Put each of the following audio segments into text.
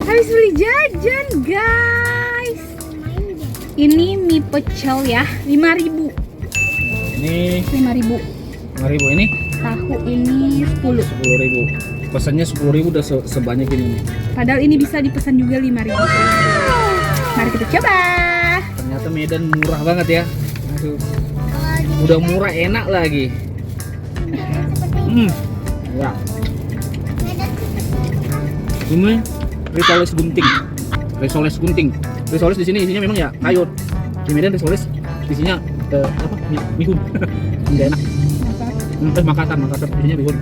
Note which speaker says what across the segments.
Speaker 1: Habis beli jajan, guys. Ini mie pecel ya, 5.000.
Speaker 2: Ini
Speaker 1: 5.000.
Speaker 2: 5.000 ini.
Speaker 1: Tahu ini 10.
Speaker 2: 10.000. Pesannya 10.000 udah sebanyak ini nih.
Speaker 1: Padahal ini bisa dipesan juga 5.000. Mari kita coba.
Speaker 2: Ternyata Medan murah banget ya. Aduh. Udah murah, enak lagi. Ya. Ini risoles gunting. Risoles gunting. Risoles di sini isinya memang ya sayur. Di Medan risoles isinya apa? Bihun. Enggak enak. Makassar isinya bihun.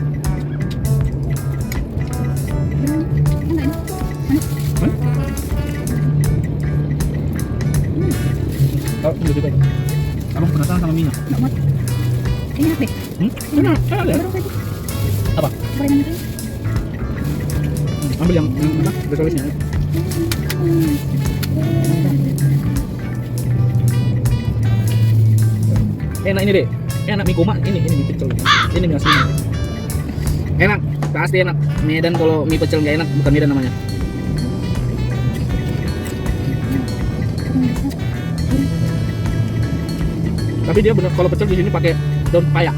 Speaker 2: Oh, ini juga. Abang penasaran sama minyak?
Speaker 1: Nggak mau. Ini enak deh.
Speaker 2: Enak. Apa?
Speaker 1: Gorengan itu.
Speaker 2: Ambil yang apa? Risolesnya. Enak ini deh. Enak mie koma ini mie pecel. Ini mie aslinya. Enak, pasti enak. Medan kalau mie pecel nggak enak bukan Medan namanya. Tapi dia benar kalau pecel di sini pakai daun pepaya.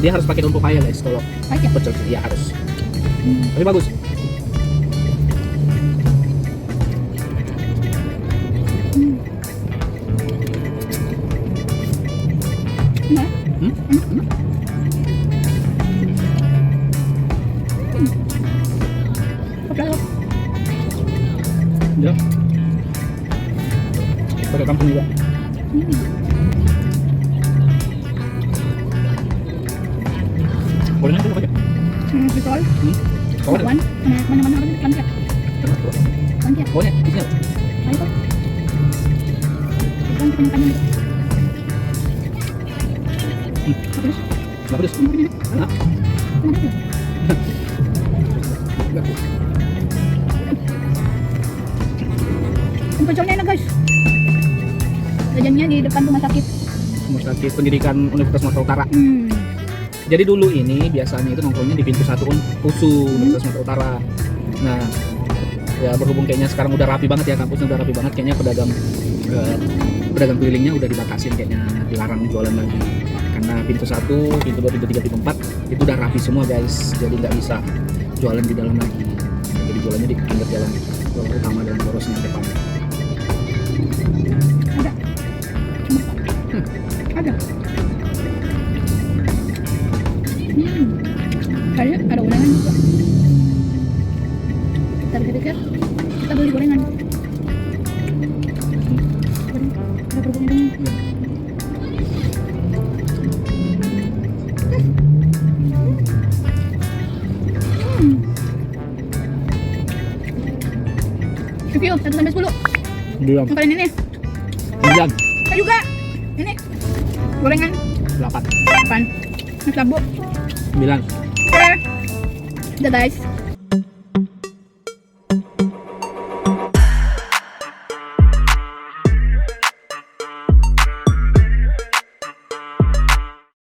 Speaker 2: Dia harus pakai daun pepaya guys kalau pecel ya harus. Tapi bagus. Ya. Pakai kampung juga. Boleh nanti apa aja?
Speaker 1: Risol.
Speaker 2: Kau ada?
Speaker 1: Mana lengket. Lengket.
Speaker 2: Boleh, isinya.
Speaker 1: Ayo kok. Ikan panjang. Terus.
Speaker 2: Nggak pedes. Hah?
Speaker 1: Pecelnya enak guys. Jajannya di depan rumah sakit.
Speaker 2: Rumah sakit pendidikan Universitas Sumatera Utara. Jadi dulu ini biasanya itu nongkrongnya di pintu 1 USU Universitas Sumatera Utara. Nah, ya berhubung kayaknya sekarang udah rapi banget ya, kampusnya udah rapi banget, kayaknya pedagang kelilingnya udah dibatasin, kayaknya dilarang jualan lagi. Karena pintu 1, pintu 2, pintu 3, pintu 4 itu udah rapi semua guys. Jadi nggak bisa jualan di dalam lagi. Jadi jualannya di pinggir jalan utama dan porosnya depan.
Speaker 1: Ada. Kayaknya ada gorengan juga. Kita pikir-pikir, kita beli gorengan. Ada kerupuknya dong. Review 1-10.
Speaker 2: Diam.
Speaker 1: Makan ini.
Speaker 2: 9.
Speaker 1: Saya juga. Ini gorengan
Speaker 2: 8.
Speaker 1: 8. Nasi labu.
Speaker 2: 9.
Speaker 1: Oke. Udah guys.